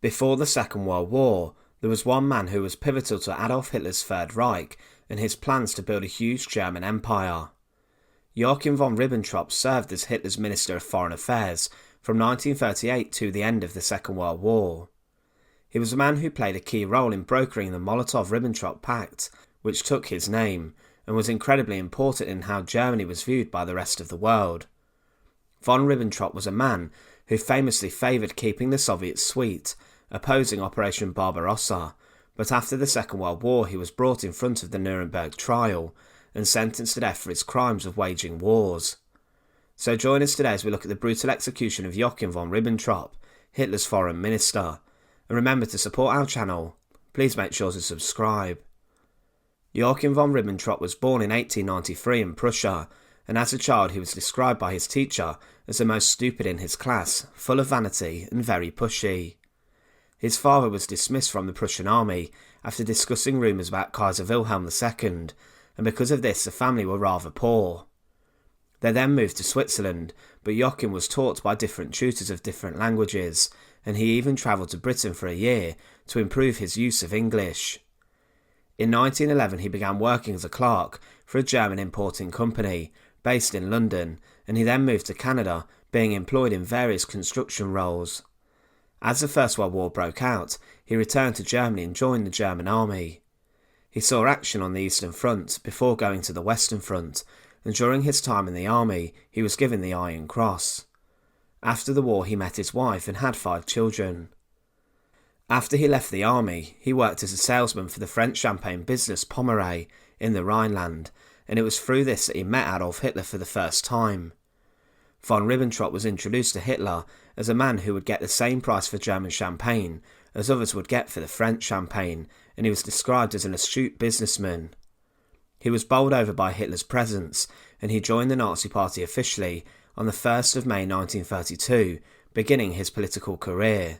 Before the Second World War, there was one man who was pivotal to Adolf Hitler's Third Reich and his plans to build a huge German empire. Joachim von Ribbentrop served as Hitler's Minister of Foreign Affairs from 1938 to the end of the Second World War. He was a man who played a key role in brokering the Molotov-Ribbentrop Pact, which took his name, and was incredibly important in how Germany was viewed by the rest of the world. Von Ribbentrop was a man who famously favoured keeping the Soviets sweet, opposing Operation Barbarossa, but after the Second World War he was brought in front of the Nuremberg trial and sentenced to death for his crimes of waging wars. So join us today as we look at the brutal execution of Joachim von Ribbentrop, Hitler's foreign minister, and remember to support our channel. Please make sure to subscribe. Joachim von Ribbentrop was born in 1893 in Prussia, and as a child he was described by his teacher as the most stupid in his class, full of vanity and very pushy. His father was dismissed from the Prussian army after discussing rumours about Kaiser Wilhelm II, and because of this the family were rather poor. They then moved to Switzerland, but Joachim was taught by different tutors of different languages, and he even travelled to Britain for a year to improve his use of English. In 1911 he began working as a clerk for a German importing company based in London, and he then moved to Canada, being employed in various construction roles. As the First World War broke out, he returned to Germany and joined the German army. He saw action on the Eastern Front before going to the Western Front, and during his time in the army he was given the Iron Cross. After the war he met his wife and had 5 children. After he left the army, he worked as a salesman for the French champagne business Pommery in the Rhineland, and it was through this that he met Adolf Hitler for the first time. Von Ribbentrop was introduced to Hitler as a man who would get the same price for German champagne as others would get for the French champagne, and he was described as an astute businessman. He was bowled over by Hitler's presence, and he joined the Nazi Party officially on the 1st of May 1932, beginning his political career.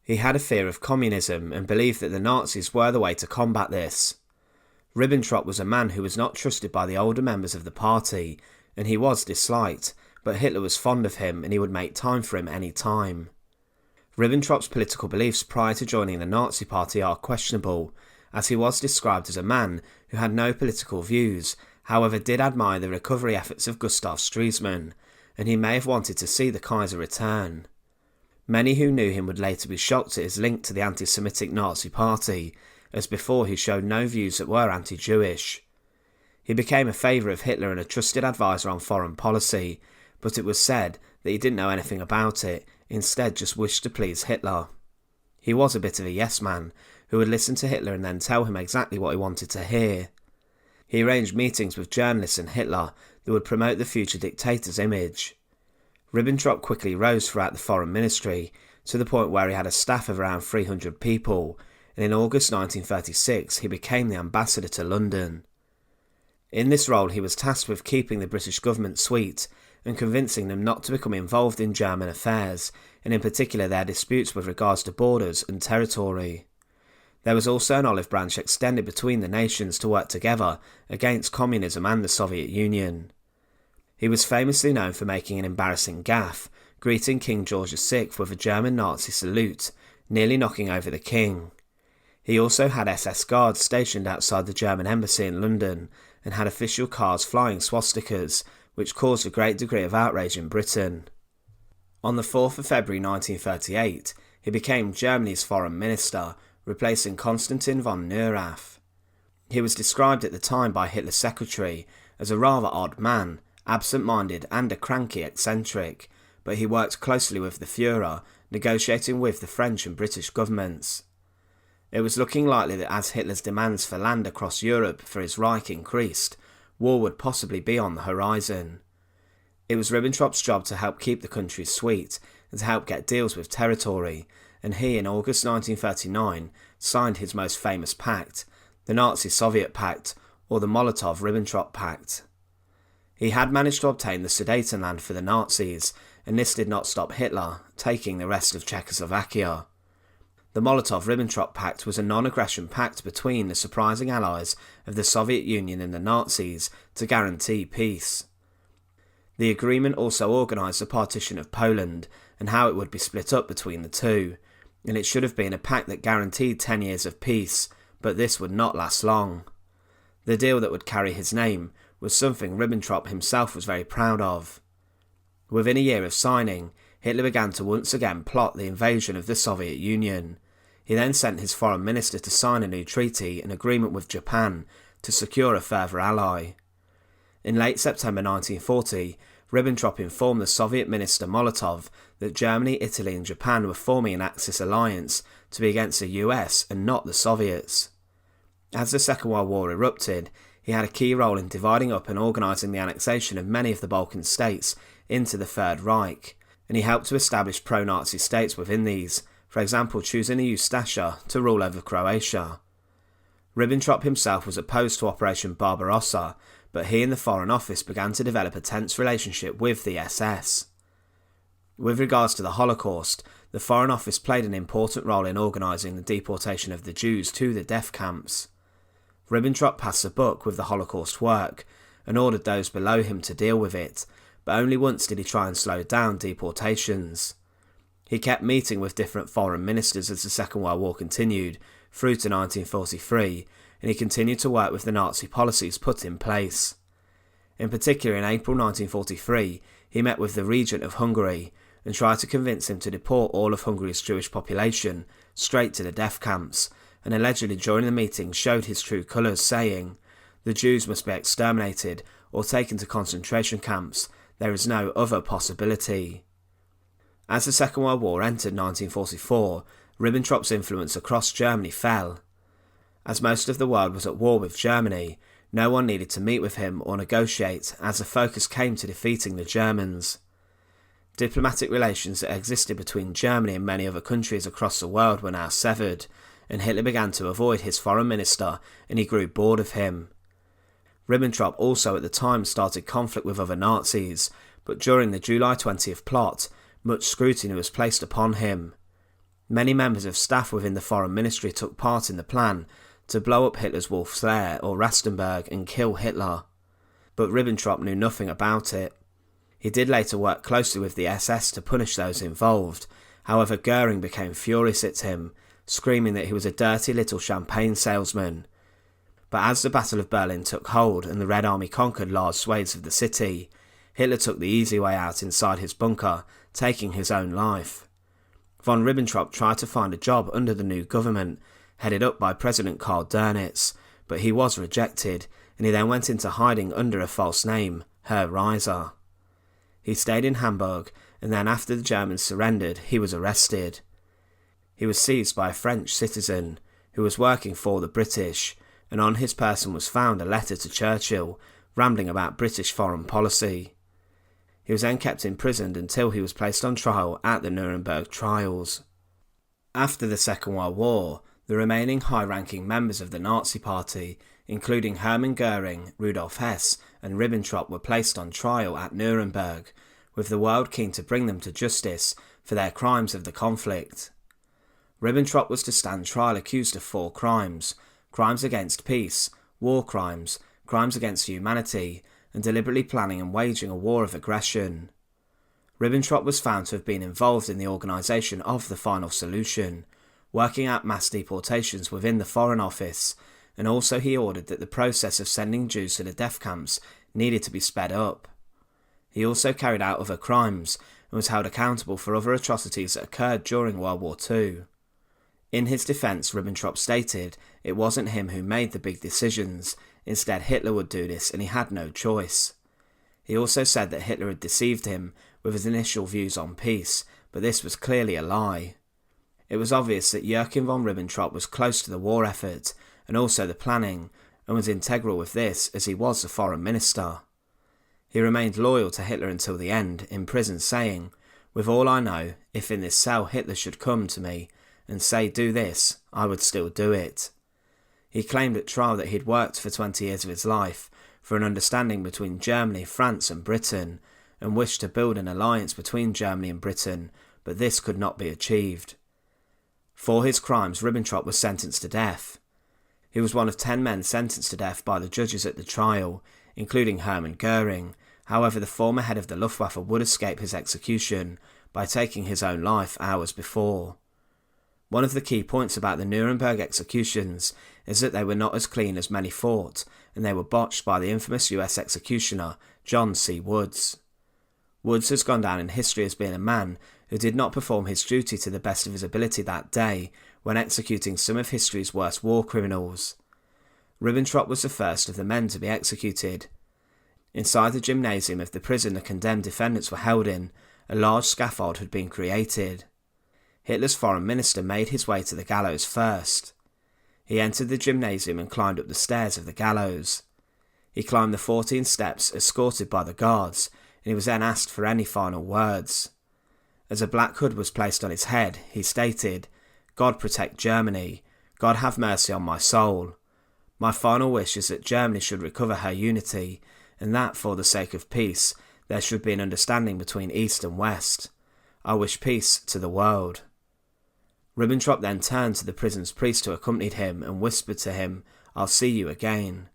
He had a fear of communism and believed that the Nazis were the way to combat this. Ribbentrop was a man who was not trusted by the older members of the party, and he was disliked, but Hitler was fond of him and he would make time for him any time. Ribbentrop's political beliefs prior to joining the Nazi Party are questionable, as he was described as a man who had no political views, however did admire the recovery efforts of Gustav Stresemann, and he may have wanted to see the Kaiser return. Many who knew him would later be shocked at his link to the anti-Semitic Nazi Party, as before he showed no views that were anti-Jewish. He became a favourite of Hitler and a trusted advisor on foreign policy, but it was said that he didn't know anything about it, instead just wished to please Hitler. He was a bit of a yes man, who would listen to Hitler and then tell him exactly what he wanted to hear. He arranged meetings with journalists and Hitler that would promote the future dictator's image. Ribbentrop quickly rose throughout the foreign ministry, to the point where he had a staff of around 300 people, and in August 1936 he became the ambassador to London. In this role he was tasked with keeping the British government sweet and convincing them not to become involved in German affairs, and in particular their disputes with regards to borders and territory. There was also an olive branch extended between the nations to work together against communism and the Soviet Union. He was famously known for making an embarrassing gaffe, greeting King George VI with a German Nazi salute, nearly knocking over the king. He also had SS guards stationed outside the German embassy in London, and had official cars flying swastikas, which caused a great degree of outrage in Britain. On the 4th of February 1938, he became Germany's foreign minister, replacing Konstantin von Neurath. He was described at the time by Hitler's secretary as a rather odd man, absent-minded and a cranky eccentric, but he worked closely with the Führer, negotiating with the French and British governments. It was looking likely that as Hitler's demands for land across Europe for his Reich increased, war would possibly be on the horizon. It was Ribbentrop's job to help keep the country sweet and to help get deals with territory, and he in August 1939 signed his most famous pact, the Nazi Soviet Pact, or the Molotov-Ribbentrop Pact. He had managed to obtain the Sudetenland for the Nazis, and this did not stop Hitler taking the rest of Czechoslovakia. The Molotov-Ribbentrop Pact was a non-aggression pact between the surprising allies of the Soviet Union and the Nazis to guarantee peace. The agreement also organised the partition of Poland and how it would be split up between the two, and it should have been a pact that guaranteed 10 years of peace, but this would not last long. The deal that would carry his name was something Ribbentrop himself was very proud of. Within a year of signing, Hitler began to once again plot the invasion of the Soviet Union. He then sent his foreign minister to sign a new treaty and agreement with Japan to secure a further ally. In late September 1940, Ribbentrop informed the Soviet minister Molotov that Germany, Italy and Japan were forming an Axis alliance to be against the US and not the Soviets. As the Second World War erupted, he had a key role in dividing up and organising the annexation of many of the Balkan states into the Third Reich, and he helped to establish pro-Nazi states within these, for example choosing a Ustasha to rule over Croatia. Ribbentrop himself was opposed to Operation Barbarossa, but he and the Foreign Office began to develop a tense relationship with the SS. With regards to the Holocaust, the Foreign Office played an important role in organising the deportation of the Jews to the death camps. Ribbentrop passed a book with the Holocaust work, and ordered those below him to deal with it, but only once did he try and slow down deportations. He kept meeting with different foreign ministers as the Second World War continued, through to 1943, and he continued to work with the Nazi policies put in place. In particular, in April 1943, he met with the regent of Hungary and tried to convince him to deport all of Hungary's Jewish population straight to the death camps, and allegedly during the meeting showed his true colours, saying, "The Jews must be exterminated or taken to concentration camps. There is no other possibility." As the Second World War entered 1944, Ribbentrop's influence across Germany fell. As most of the world was at war with Germany, no one needed to meet with him or negotiate, as the focus came to defeating the Germans. Diplomatic relations that existed between Germany and many other countries across the world were now severed, and Hitler began to avoid his foreign minister, and he grew bored of him. Ribbentrop also at the time started conflict with other Nazis, but during the July 20th plot, much scrutiny was placed upon him. Many members of staff within the foreign ministry took part in the plan to blow up Hitler's Wolf's Lair or Rastenburg and kill Hitler, but Ribbentrop knew nothing about it. He did later work closely with the SS to punish those involved. However, Goering became furious at him, screaming that he was a dirty little champagne salesman. But as the Battle of Berlin took hold and the Red Army conquered large swathes of the city, Hitler took the easy way out inside his bunker, taking his own life. Von Ribbentrop tried to find a job under the new government, headed up by President Karl Dönitz, but he was rejected, and he then went into hiding under a false name, Herr Reiser. He stayed in Hamburg, and then after the Germans surrendered, he was arrested. He was seized by a French citizen, who was working for the British, and on his person was found a letter to Churchill, rambling about British foreign policy. He was then kept imprisoned until he was placed on trial at the Nuremberg trials. After the Second World War, the remaining high-ranking members of the Nazi Party, including Hermann Goering, Rudolf Hess and Ribbentrop, were placed on trial at Nuremberg, with the world keen to bring them to justice for their crimes of the conflict. Ribbentrop was to stand trial accused of 4 crimes: crimes against peace, war crimes, crimes against humanity, and deliberately planning and waging a war of aggression. Ribbentrop was found to have been involved in the organisation of the final solution, working out mass deportations within the Foreign Office, and also he ordered that the process of sending Jews to the death camps needed to be sped up. He also carried out other crimes and was held accountable for other atrocities that occurred during World War II. In his defence, Ribbentrop stated it wasn't him who made the big decisions, instead Hitler would do this and he had no choice. He also said that Hitler had deceived him with his initial views on peace, but this was clearly a lie. It was obvious that Joachim von Ribbentrop was close to the war effort and also the planning, and was integral with this as he was the foreign minister. He remained loyal to Hitler until the end, in prison saying, "With all I know, if in this cell Hitler should come to me and say do this, I would still do it." He claimed at trial that he'd worked for 20 years of his life for an understanding between Germany, France and Britain, and wished to build an alliance between Germany and Britain, but this could not be achieved. For his crimes, Ribbentrop was sentenced to death. He was one of 10 men sentenced to death by the judges at the trial, including Hermann Goering. However, the former head of the Luftwaffe would escape his execution by taking his own life hours before. One of the key points about the Nuremberg executions is that they were not as clean as many thought, and they were botched by the infamous US executioner John C. Woods. Woods has gone down in history as being a man who did not perform his duty to the best of his ability that day when executing some of history's worst war criminals. Ribbentrop was the first of the men to be executed. Inside the gymnasium of the prison the condemned defendants were held in, a large scaffold had been created. Hitler's foreign minister made his way to the gallows first. He entered the gymnasium and climbed up the stairs of the gallows. He climbed the 14 steps escorted by the guards, and he was then asked for any final words. As a black hood was placed on his head, he stated, "God protect Germany. God have mercy on my soul. My final wish is that Germany should recover her unity, and that, for the sake of peace, there should be an understanding between East and West. I wish peace to the world." Ribbentrop then turned to the prison's priest who accompanied him and whispered to him, "I'll see you again."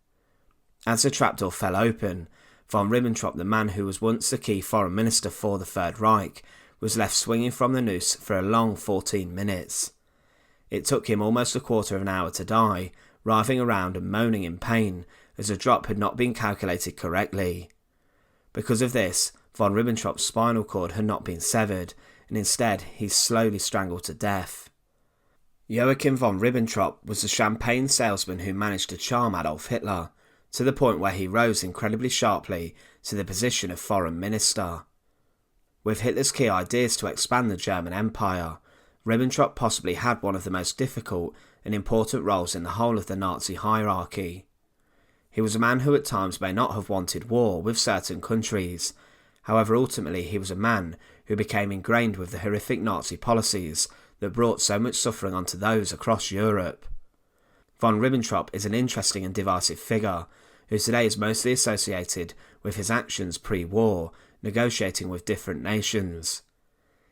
As the trapdoor fell open, von Ribbentrop, the man who was once the key foreign minister for the Third Reich, was left swinging from the noose for a long 14 minutes. It took him almost a quarter of an hour to die, writhing around and moaning in pain, as a drop had not been calculated correctly. Because of this, von Ribbentrop's spinal cord had not been severed, and instead he slowly strangled to death. Joachim von Ribbentrop was the champagne salesman who managed to charm Adolf Hitler, to the point where he rose incredibly sharply to the position of foreign minister. With Hitler's key ideas to expand the German Empire, Ribbentrop possibly had one of the most difficult and important roles in the whole of the Nazi hierarchy. He was a man who at times may not have wanted war with certain countries. However, ultimately he was a man who became ingrained with the horrific Nazi policies that brought so much suffering onto those across Europe. Von Ribbentrop is an interesting and divisive figure, who today is mostly associated with his actions pre-war, negotiating with different nations.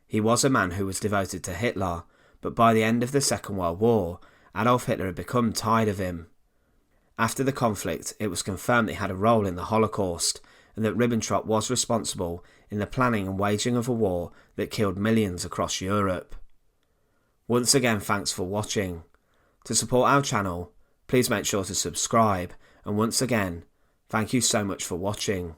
He was a man who was devoted to Hitler, but by the end of the Second World War, Adolf Hitler had become tired of him. After the conflict, it was confirmed that he had a role in the Holocaust, and that Ribbentrop was responsible in the planning and waging of a war that killed millions across Europe. Once again, thanks for watching. To support our channel, please make sure to subscribe, and once again, thank you so much for watching.